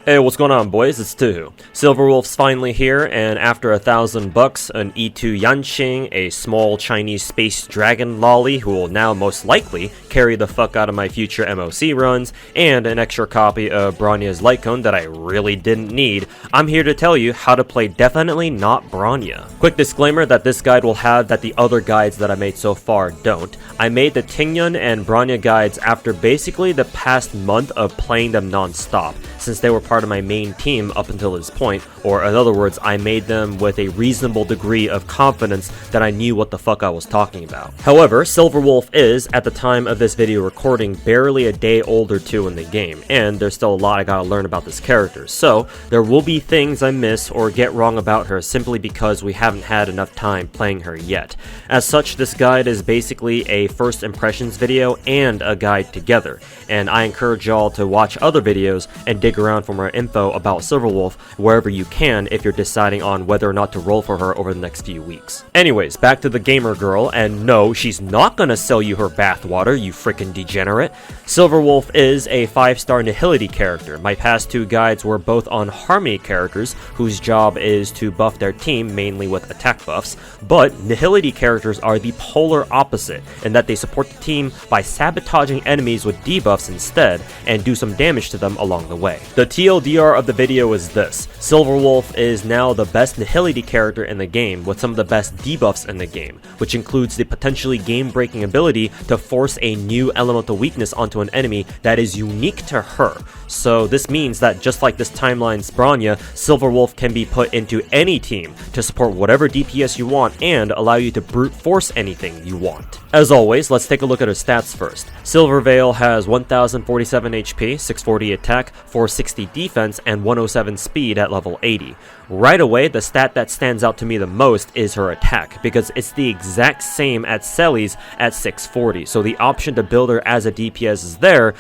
Hey, what's going on, boys? It's Tuhu. Silverwolf's finally here, and after $1,000, an E2 Yanqing, a small Chinese space dragon lolly who will now most likely carry the fuck out of my future MOC runs, and an extra copy of Bronya's Light Cone that I really didn't need, I'm here to tell you how to play definitely not Bronya. Quick disclaimer that this guide will have that the other guides that I made so far don't. I made the Tingyun and Bronya guides after basically the past month of playing them non-stop, since they were part of my main team up until this point, or in other words, I made them with a reasonable degree of confidence that I knew what the fuck I was talking about. However, Silverwolf is, at the time of this video recording, barely a day old or two in the game, and there's still a lot I gotta learn about this character, so there will be things I miss or get wrong about her simply because we haven't had enough time playing her yet. As such, this guide is basically a first impressions video and a guide together, and I encourage y'all to watch other videos and dig around for more info about Silverwolf wherever you can if you're deciding on whether or not to roll for her over the next few weeks. Anyways, back to the gamer girl, and no, she's not gonna sell you her bathwater, you frickin' degenerate. Silverwolf is a 5-star Nihility character. My past two guides were both on Harmony characters, whose job is to buff their team mainly with attack buffs, but Nihility characters are the polar opposite, in that they support the team by sabotaging enemies with debuffs instead, and do some damage to them along the way. The TLDR of the video is this: Silverwolf is now the best Nihility character in the game with some of the best debuffs in the game, which includes the potentially game-breaking ability to force a new elemental weakness onto an enemy that is unique to her. So this means that just like this timeline's Bronya, Silverwolf can be put into any team to support whatever DPS you want and allow you to brute force anything you want. As always, let's take a look at her stats first. Silverveil has 1047 HP, 640 attack, 460 defense, and 107 speed at level 80. Right away, the stat that stands out to me the most is her attack, because it's the exact same at Selly's at 640, so the option to build her as a DPS is there,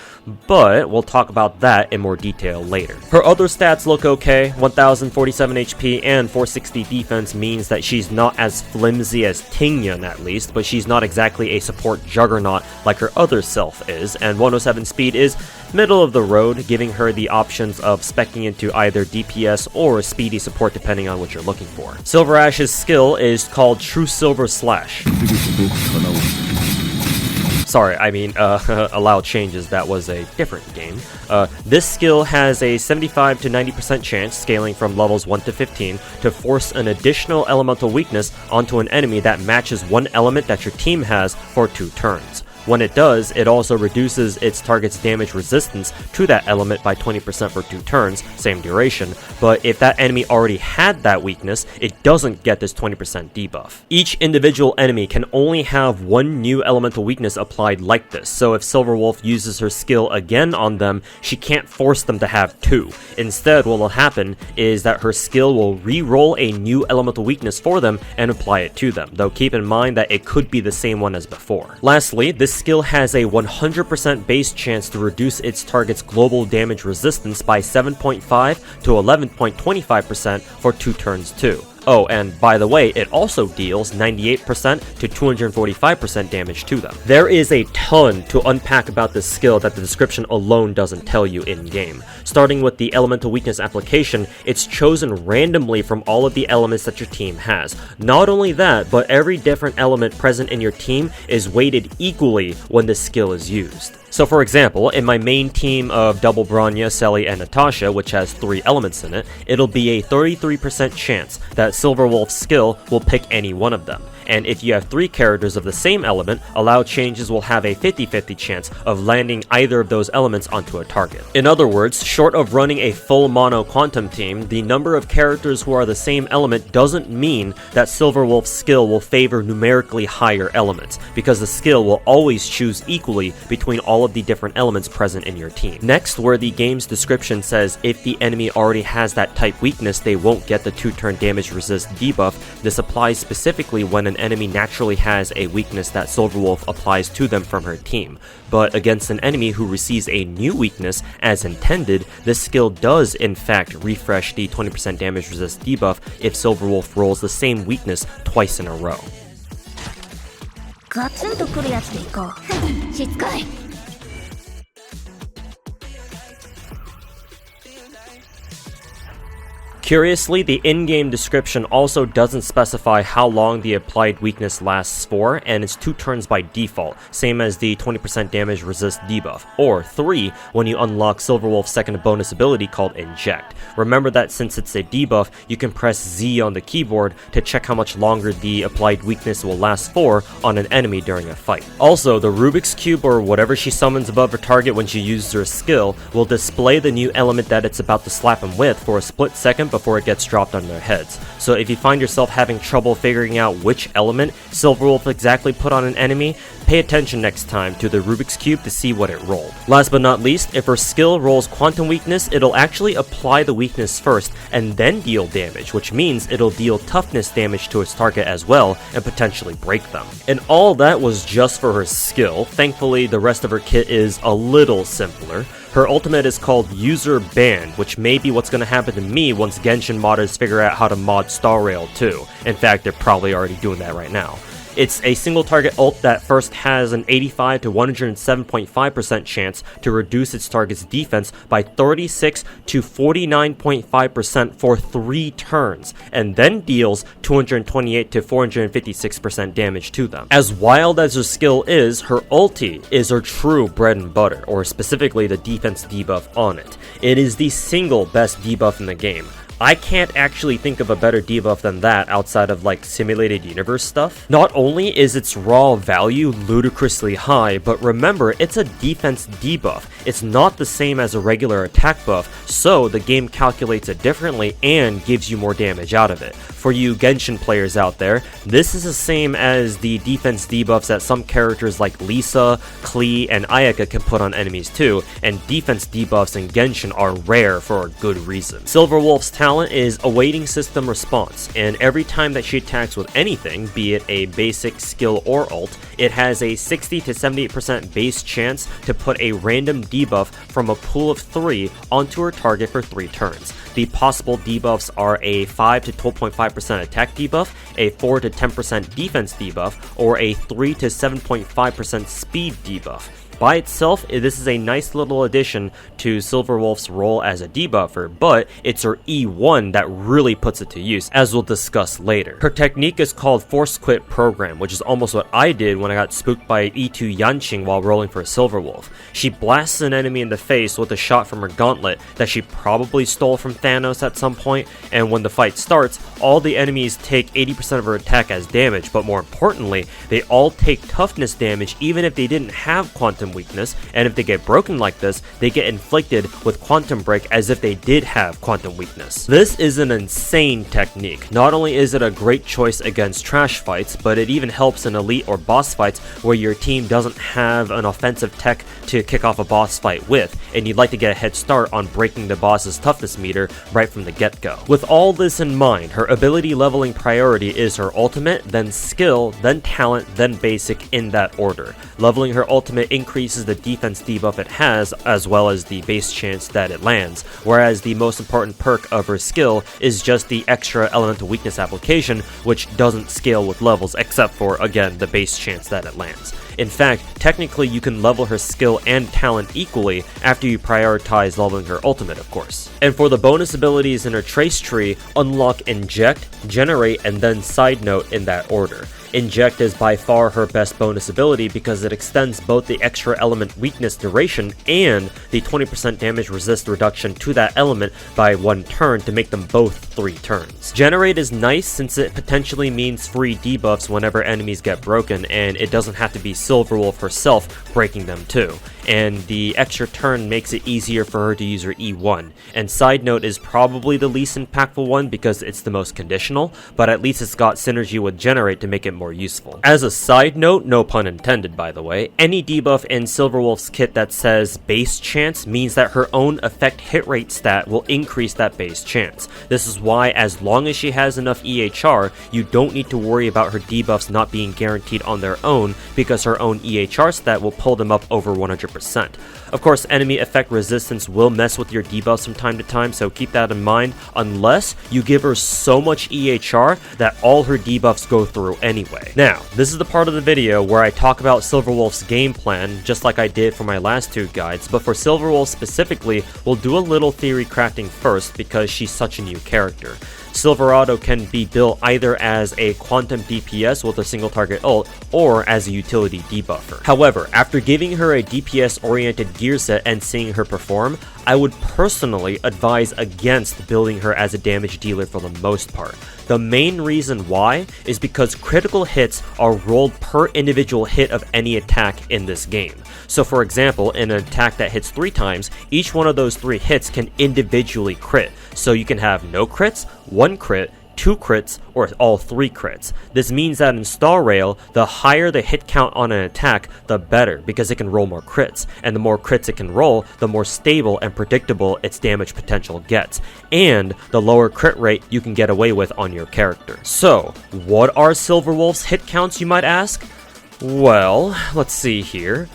but we'll talk about that in more detail later. Her other stats look okay. 1047 HP and 460 defense means that she's not as flimsy as Tingyun at least, but she's not exactly a support juggernaut like her other self is, and 107 speed is middle of the road, giving her the options of speccing into either DPS or speedy support depending on what you're looking for. Silver Ash's skill is called True Silver Slash. Sorry, I mean, allow changes, that was a different game. This skill has a 75 to 90% chance, scaling from levels 1 to 15, to force an additional elemental weakness onto an enemy that matches one element that your team has for 2 turns. When it does, it also reduces its target's damage resistance to that element by 20% for 2 turns, same duration, but if that enemy already had that weakness, it doesn't get this 20% debuff. Each individual enemy can only have one new elemental weakness applied like this, so if Silverwolf uses her skill again on them, she can't force them to have 2. Instead, what will happen is that her skill will re-roll a new elemental weakness for them and apply it to them, though keep in mind that it could be the same one as before. Lastly, this skill has a 100% base chance to reduce its target's global damage resistance by 7.5 to 11.25% for 2 turns too. Oh, and by the way, it also deals 98% to 245% damage to them. There is a ton to unpack about this skill that the description alone doesn't tell you in-game. Starting with the elemental weakness application, it's chosen randomly from all of the elements that your team has. Not only that, but every different element present in your team is weighted equally when this skill is used. So for example, in my main team of double Bronya, Selly, and Natasha, which has 3 elements in it, it'll be a 33% chance that Silverwolf's skill will pick any one of them. And if you have 3 characters of the same element, allow changes will have a 50-50 chance of landing either of those elements onto a target. In other words, short of running a full mono quantum team, the number of characters who are the same element doesn't mean that Silverwolf's skill will favor numerically higher elements, because the skill will always choose equally between all of the different elements present in your team. Next, where the game's description says if the enemy already has that type weakness, they won't get the 2-turn damage resist debuff, this applies specifically when an enemy naturally has a weakness that Silverwolf applies to them from her team. But against an enemy who receives a new weakness as intended, this skill does in fact refresh the 20% damage resist debuff if Silverwolf rolls the same weakness twice in a row. ガツンとくるやつでいこう。しつこい。Curiously, the in-game description also doesn't specify how long the applied weakness lasts for, and it's 2 turns by default, same as the 20% damage resist debuff, or 3 when you unlock Silverwolf's second bonus ability called Inject. Remember that since it's a debuff, you can press Z on the keyboard to check how much longer the applied weakness will last for on an enemy during a fight. Also, the Rubik's Cube or whatever she summons above her target when she uses her skill will display the new element that it's about to slap him with for a split second before it gets dropped on their heads. So if you find yourself having trouble figuring out which element Silverwolf exactly put on an enemy, pay attention next time to the Rubik's Cube to see what it rolled. Last but not least, if her skill rolls Quantum Weakness, it'll actually apply the weakness first and then deal damage, which means it'll deal toughness damage to its target as well and potentially break them. And all that was just for her skill. Thankfully, the rest of her kit is a little simpler. Her ultimate is called User Ban, which may be what's going to happen to me once Genshin modders figure out how to mod Star Rail too. In fact, they're probably already doing that right now. It's a single target ult that first has an 85 to 107.5% chance to reduce its target's defense by 36 to 49.5% for 3 turns, and then deals 228 to 456% damage to them. As wild as her skill is, her ulti is her true bread and butter, or specifically the defense debuff on it. It is the single best debuff in the game. I can't actually think of a better debuff than that outside of like simulated universe stuff. Not only is its raw value ludicrously high, but remember, it's a defense debuff. It's not the same as a regular attack buff, so the game calculates it differently and gives you more damage out of it. For you Genshin players out there, this is the same as the defense debuffs that some characters like Lisa, Klee, and Ayaka can put on enemies too, and defense debuffs in Genshin are rare for a good reason. Silverwolf's talent is awaiting system response, and every time that she attacks with anything, be it a basic skill or ult, it has a 60 to 78% base chance to put a random debuff from a pool of 3 onto her target for 3 turns. The possible debuffs are a 5 to 12.5% attack debuff, a 4 to 10% defense debuff, or a 3 to 7.5% speed debuff. By itself, this is a nice little addition to Silverwolf's role as a debuffer, but it's her E1 that really puts it to use, as we'll discuss later. Her technique is called Force Quit Program, which is almost what I did when I got spooked by E2 Yanqing while rolling for Silverwolf. She blasts an enemy in the face with a shot from her gauntlet that she probably stole from Thanos at some point, and when the fight starts, all the enemies take 80% of her attack as damage, but more importantly, they all take toughness damage even if they didn't have quantum weakness, and if they get broken like this, they get inflicted with quantum break as if they did have quantum weakness. This is an insane technique. Not only is it a great choice against trash fights, but it even helps in elite or boss fights where your team doesn't have an offensive tech to kick off a boss fight with, and you'd like to get a head start on breaking the boss's toughness meter right from the get-go. With all this in mind, her ability leveling priority is her ultimate, then skill, then talent, then basic in that order. Leveling her ultimate increases the defense debuff it has, as well as the base chance that it lands, whereas the most important perk of her skill is just the extra elemental weakness application, which doesn't scale with levels except for, again, the base chance that it lands. In fact, technically you can level her skill and talent equally after you prioritize leveling her ultimate, of course. And for the bonus abilities in her trace tree, unlock Inject, Generate, and then Side Note in that order. Inject is by far her best bonus ability because it extends both the extra element weakness duration and the 20% damage resist reduction to that element by 1 turn to make them both 3 turns. Generate is nice since it potentially means free debuffs whenever enemies get broken, and it doesn't have to be Silverwolf herself breaking them too. And the extra turn makes it easier for her to use her E1. And Side Note is probably the least impactful one because it's the most conditional, but at least it's got synergy with Generate to make it more useful. As a side note, no pun intended by the way, any debuff in Silverwolf's kit that says base chance means that her own effect hit rate stat will increase that base chance. This is why, as long as she has enough EHR, you don't need to worry about her debuffs not being guaranteed on their own, because her own EHR stat will pull them up over 100%. Of course, enemy effect resistance will mess with your debuffs from time to time, so keep that in mind, unless you give her so much EHR that all her debuffs go through anyway. Now, this is the part of the video where I talk about Silverwolf's game plan, just like I did for my last two guides, but for Silverwolf specifically, we'll do a little theory crafting first because she's such a new character. Silverado can be built either as a quantum DPS with a single target ult, or as a utility debuffer. However, after giving her a DPS oriented gear set and seeing her perform, I would personally advise against building her as a damage dealer for the most part. The main reason why is because critical hits are rolled per individual hit of any attack in this game. So for example, in an attack that hits 3 times, each one of those 3 hits can individually crit. So you can have no crits, 1 crit, 2 crits, or all 3 crits. This means that in Star Rail, the higher the hit count on an attack, the better, because it can roll more crits, and the more crits it can roll, the more stable and predictable its damage potential gets, and the lower crit rate you can get away with on your character. So, what are Silverwolf's hit counts, you might ask? Well, let's see here.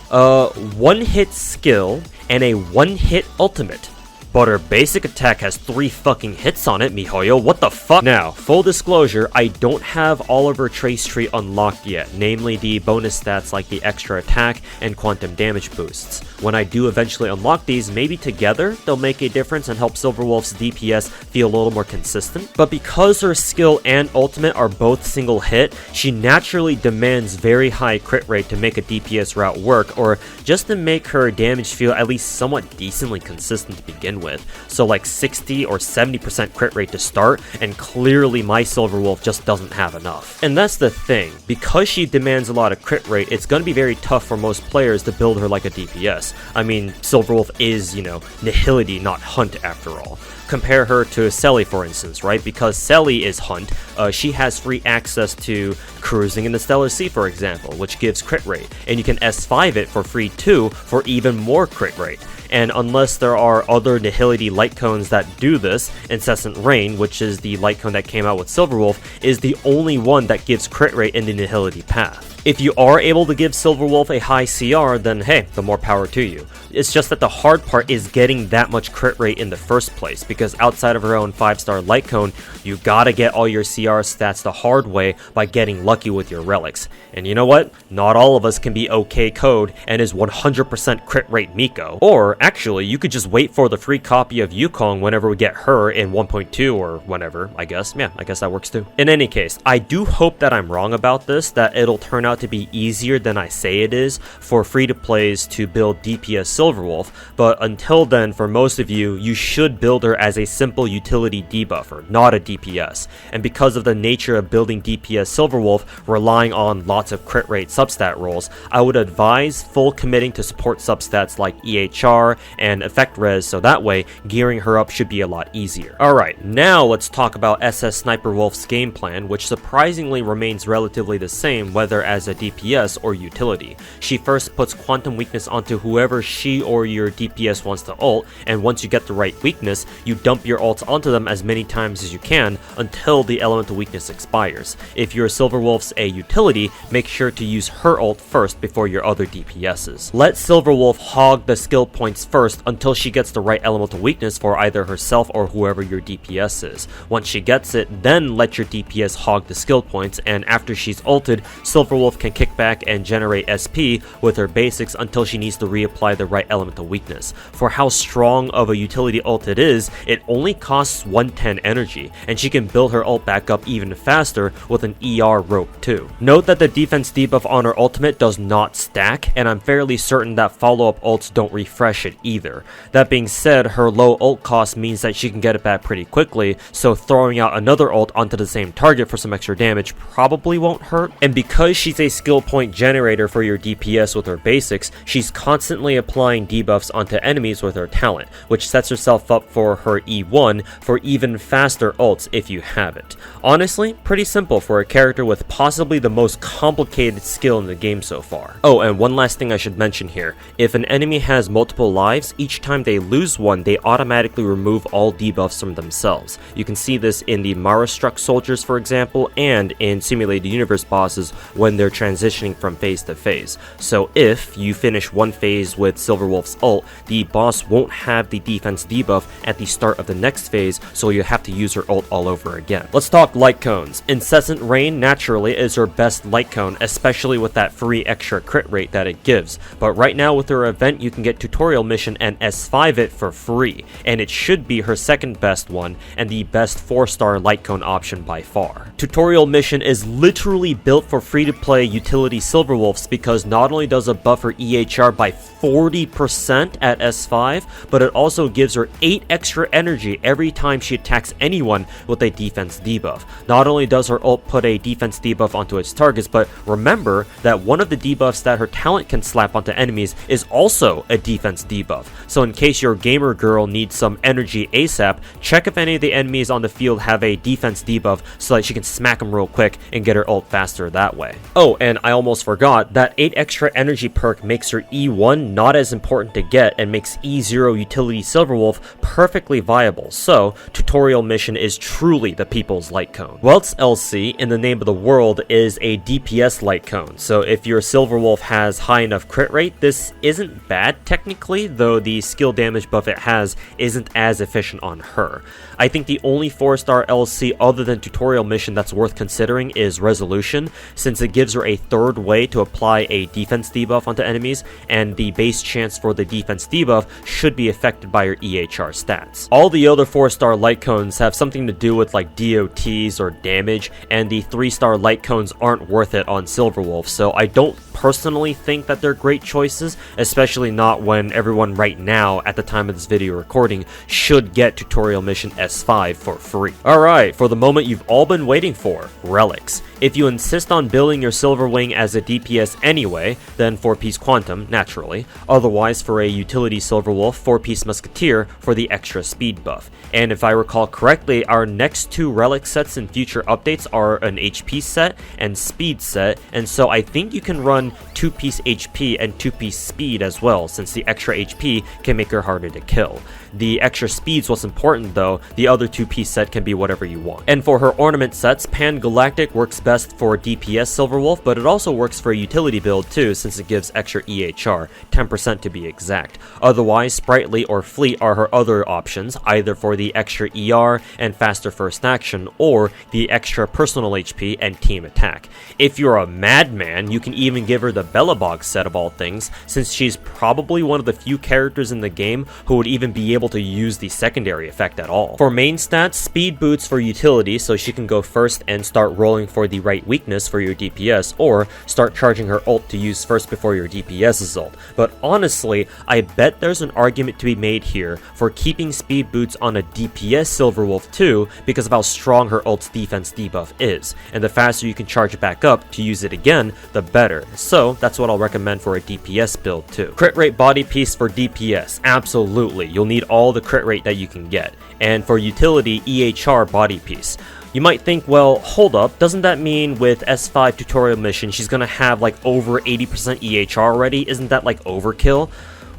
1-hit skill and a 1-hit ultimate. But her basic attack has 3 fucking hits on it, mihoyo, what the fuck? Now, full disclosure, I don't have all of her trace tree unlocked yet, namely the bonus stats like the extra attack and quantum damage boosts. When I do eventually unlock these, maybe together, they'll make a difference and help Silverwolf's DPS feel a little more consistent. But because her skill and ultimate are both single hit, she naturally demands very high crit rate to make a DPS route work, or just to make her damage feel at least somewhat decently consistent to begin with. So like 60 or 70% crit rate to start, and clearly my Silverwolf just doesn't have enough. And that's the thing, because she demands a lot of crit rate, it's gonna be very tough for most players to build her like a DPS. I mean, Silverwolf is, nihility, not hunt after all. Compare her to Selly, for instance, right? Because Selly is hunt, she has free access to cruising in the Stellar Sea, for example, which gives crit rate, and you can S5 it for free too for even more crit rate. And unless there are other Nihility light cones that do this, Incessant Rain, which is the light cone that came out with Silverwolf, is the only one that gives crit rate in the Nihility path. If you are able to give Silverwolf a high CR, then hey, the more power to you. It's just that the hard part is getting that much crit rate in the first place, because outside of her own 5-star light cone, you gotta get all your CR stats the hard way by getting lucky with your relics. And you know what? Not all of us can be OK Code and is 100% crit rate Miko. Or actually, you could just wait for the free copy of Yukong whenever we get her in 1.2 or whenever, I guess. Yeah, I guess that works too. In any case, I do hope that I'm wrong about this, that it'll turn out to be easier than I say it is for free-to-plays to build DPS Silverwolf, but until then, for most of you, you should build her as a simple utility debuffer, not a DPS. And because of the nature of building DPS Silverwolf, relying on lots of crit rate substat rolls, I would advise full committing to support substats like EHR and effect res, so that way, gearing her up should be a lot easier. Alright, now let's talk about SS Sniper Wolf's game plan, which surprisingly remains relatively the same whether as a DPS or utility. She first puts quantum weakness onto whoever she or your DPS wants to ult, and once you get the right weakness, you dump your ults onto them as many times as you can until the elemental weakness expires. If your Silverwolf's a utility, make sure to use her ult first before your other DPSs. Let Silverwolf hog the skill points first until she gets the right elemental weakness for either herself or whoever your DPS is. Once she gets it, then let your DPS hog the skill points, and after she's ulted, Silverwolf can kick back and generate SP with her basics until she needs to reapply the right elemental weakness. For how strong of a utility ult it is, it only costs 110 energy, and she can build her ult back up even faster with an ER rope too. Note that the defense debuff on her ultimate does not stack, and I'm fairly certain that follow-up ults don't refresh it either. That being said, her low ult cost means that she can get it back pretty quickly, so throwing out another ult onto the same target for some extra damage probably won't hurt. And because she's a skill point generator for your DPS with her basics, she's constantly applying debuffs onto enemies with her talent, which sets herself up for her E1 for even faster ults if you have it. Honestly, pretty simple for a character with possibly the most complicated skill in the game so far. Oh, and one last thing I should mention here. If an enemy has multiple lives, each time they lose one, they automatically remove all debuffs from themselves. You can see this in the Mara-struck soldiers, for example, and in Simulated Universe bosses when they're transitioning from phase to phase. So if you finish one phase with Silverwolf's ult, the boss won't have the defense debuff at the start of the next phase, so you have to use her ult all over again. Let's talk light cones. Incessant Rain naturally is her best light cone, especially with that free extra crit rate that it gives. But right now with her event, you can get Tutorial Mission and S5 it for free, and it should be her second best one and the best 4-star light cone option by far. Tutorial Mission is literally built for free-to-play utility Silverwolves because not only does it buff her EHR by 40% at S5, but it also gives her 8 extra energy every time she attacks anyone with a defense debuff. Not only does her ult put a defense debuff onto its targets, but remember that one of the debuffs that her talent can slap onto enemies is also a defense debuff. So in case your gamer girl needs some energy ASAP, check if any of the enemies on the field have a defense debuff so that she can smack them real quick and get her ult faster that way. Oh, and I almost forgot, that 8 extra energy perk makes her E1 not as important to get and makes E0 utility Silverwolf perfectly viable, so Tutorial Mission is truly the people's light cone. Welt's LC, in the name of the world, is a DPS light cone, so if your Silverwolf has high enough crit rate, this isn't bad technically, though the skill damage buff it has isn't as efficient on her. I think the only 4-star LC other than Tutorial Mission that's worth considering is Resolution, since it gives her a third way to apply a defense debuff onto enemies, and the base chance for the defense debuff should be affected by her EHR stats. All the other 4-star light cones have something to do with like DOTs or damage, and the 3-star light cones aren't worth it on Silverwolf, so I don't personally think that they're great choices, especially not when everyone right now, at the time of this video recording, should get Tutorial Mission S5 for free. Alright, for the moment you've all been waiting for, Relics. If you insist on building your Silverwing as a DPS anyway, then 4-piece Quantum, naturally. Otherwise, for a utility Silverwolf, 4-piece Musketeer for the extra speed buff. And if I recall correctly, our next 2 Relic sets in future updates are an HP set and speed set, and so I think you can run 2-piece HP and 2-piece speed as well, since the extra HP can make her harder to kill. The extra speed's what's important though, the other 2-piece set can be whatever you want. And for her ornament sets, Pan Galactic works best for DPS Silverwolf, but it also works for a utility build too, since it gives extra EHR, 10% to be exact. Otherwise, Sprightly or Fleet are her other options, either for the extra ER and faster first action, or the extra personal HP and team attack. If you're a madman, you can even give her the Bellabog set of all things, since she's probably one of the few characters in the game who would even be able to use the secondary effect at all. For main stats, speed boots for utility, so she can go first and start rolling for the right weakness for your DPS, or start charging her ult to use first before your DPS's ult. But honestly, I bet there's an argument to be made here for keeping speed boots on a DPS Silverwolf too, because of how strong her ult's defense debuff is, and the faster you can charge it back up to use it again, the better. So that's what I'll recommend for a DPS build too. Crit rate body piece for DPS, absolutely, you'll need all the crit rate that you can get. And for utility, EHR body piece. You might think, well, hold up, doesn't that mean with S5 Tutorial Mission she's gonna have like over 80% EHR already? Isn't that like overkill?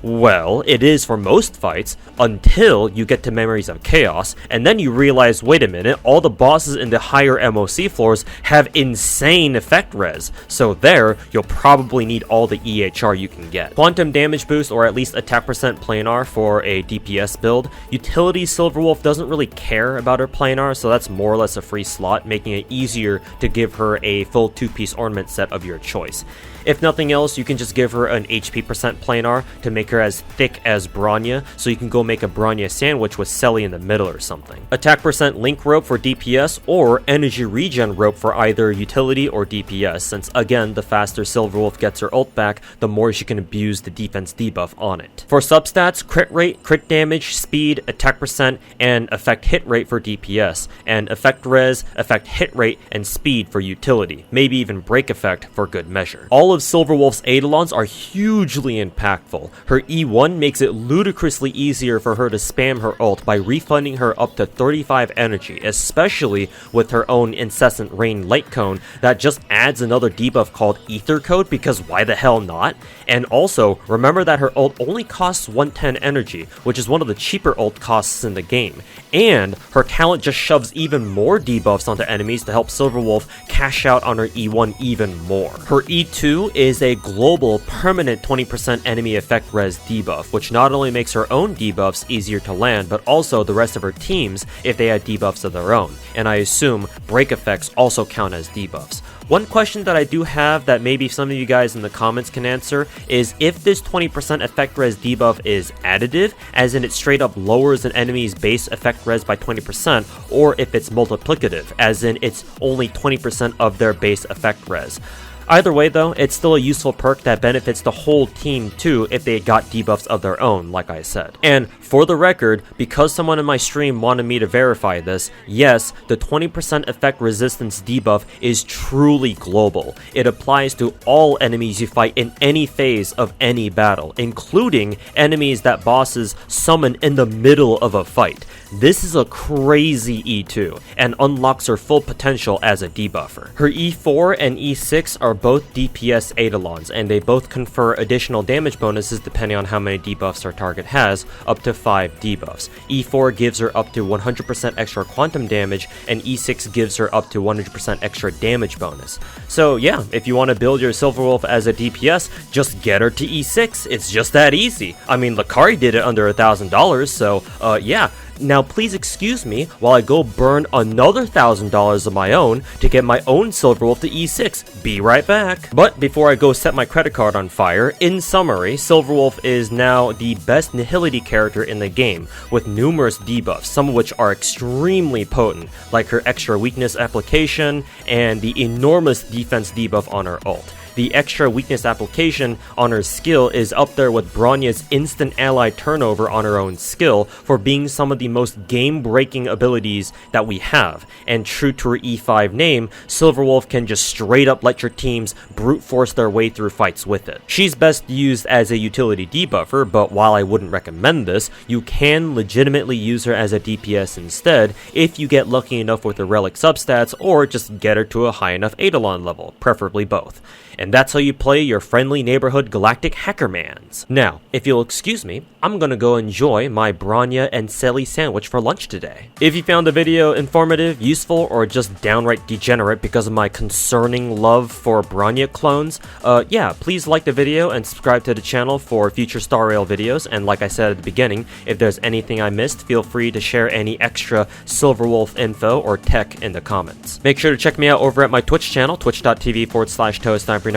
Well, it is for most fights, until you get to Memories of Chaos, and then you realize, wait a minute, all the bosses in the higher MOC floors have insane effect res, so there, you'll probably need all the EHR you can get. Quantum damage boost, or at least attack percent planar for a DPS build. Utility Silverwolf doesn't really care about her planar, so that's more or less a free slot, making it easier to give her a full 2-piece ornament set of your choice. If nothing else, you can just give her an HP percent planar to make her as thick as Bronya, so you can go make a Bronya sandwich with Selly in the middle or something. Attack percent link rope for DPS, or energy regen rope for either utility or DPS, since again, the faster Silverwolf gets her ult back, the more she can abuse the defense debuff on it. For substats, crit rate, crit damage, speed, attack percent, and effect hit rate for DPS, and effect res, effect hit rate, and speed for utility, maybe even break effect for good measure. All of of Silverwolf's Eidolons are hugely impactful. Her E1 makes it ludicrously easier for her to spam her ult by refunding her up to 35 energy, especially with her own Incessant Rain Light Cone that just adds another debuff called Ether Code, because why the hell not? And also, remember that her ult only costs 110 energy, which is one of the cheaper ult costs in the game. And her talent just shoves even more debuffs onto enemies to help Silverwolf cash out on her E1 even more. Her E2 is a global permanent 20% enemy effect res debuff, which not only makes her own debuffs easier to land, but also the rest of her teams if they had debuffs of their own. And I assume break effects also count as debuffs. One question that I do have that maybe some of you guys in the comments can answer is if this 20% effect res debuff is additive, as in it straight up lowers an enemy's base effect res by 20%, or if it's multiplicative, as in it's only 20% of their base effect res. Either way though, it's still a useful perk that benefits the whole team too if they got debuffs of their own, like I said. And for the record, because someone in my stream wanted me to verify this, yes, the 20% effect resistance debuff is truly global. It applies to all enemies you fight in any phase of any battle, including enemies that bosses summon in the middle of a fight. This is a crazy E2, and unlocks her full potential as a debuffer. Her E4 and E6 are both DPS Eidolons, and they both confer additional damage bonuses depending on how many debuffs our target has, up to 5 debuffs. E4 gives her up to 100% extra quantum damage, and E6 gives her up to 100% extra damage bonus. So yeah, if you want to build your Silverwolf as a DPS, just get her to E6, it's just that easy. I mean, Lakari did it under $1,000, so yeah. Now please excuse me while I go burn another $1,000 of my own to get my own Silverwolf to E6. Be right back. But before I go set my credit card on fire, in summary, Silverwolf is now the best Nihility character in the game, with numerous debuffs, some of which are extremely potent, like her extra weakness application and the enormous defense debuff on her ult. The extra weakness application on her skill is up there with Bronya's instant ally turnover on her own skill for being some of the most game-breaking abilities that we have, and true to her E5 name, Silverwolf can just straight up let your teams brute force their way through fights with it. She's best used as a utility debuffer, but while I wouldn't recommend this, you can legitimately use her as a DPS instead if you get lucky enough with the Relic substats, or just get her to a high enough Eidolon level, preferably both. And that's how you play your friendly neighborhood galactic hackermans. Now, if you'll excuse me, I'm gonna go enjoy my Bronya and Selly sandwich for lunch today. If you found the video informative, useful, or just downright degenerate because of my concerning love for Bronya clones, yeah, please like the video and subscribe to the channel for future Star Rail videos. And like I said at the beginning, if there's anything I missed, feel free to share any extra Silverwolf info or tech in the comments. Make sure to check me out over at my Twitch channel, twitch.tv/ToaSniper98.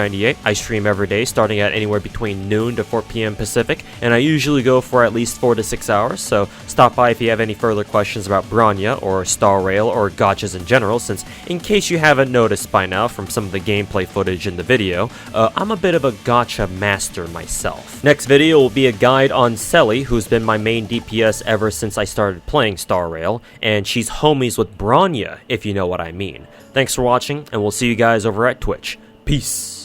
I stream every day starting at anywhere between noon to 4 p.m. Pacific, and I usually go for at least 4 to 6 hours, so stop by if you have any further questions about Bronya or Star Rail or gachas in general, since in case you haven't noticed by now from some of the gameplay footage in the video, I'm a bit of a gacha master myself. Next video will be a guide on Selly, who's been my main DPS ever since I started playing Star Rail, and she's homies with Bronya, if you know what I mean. Thanks for watching, and we'll see you guys over at Twitch. Peace.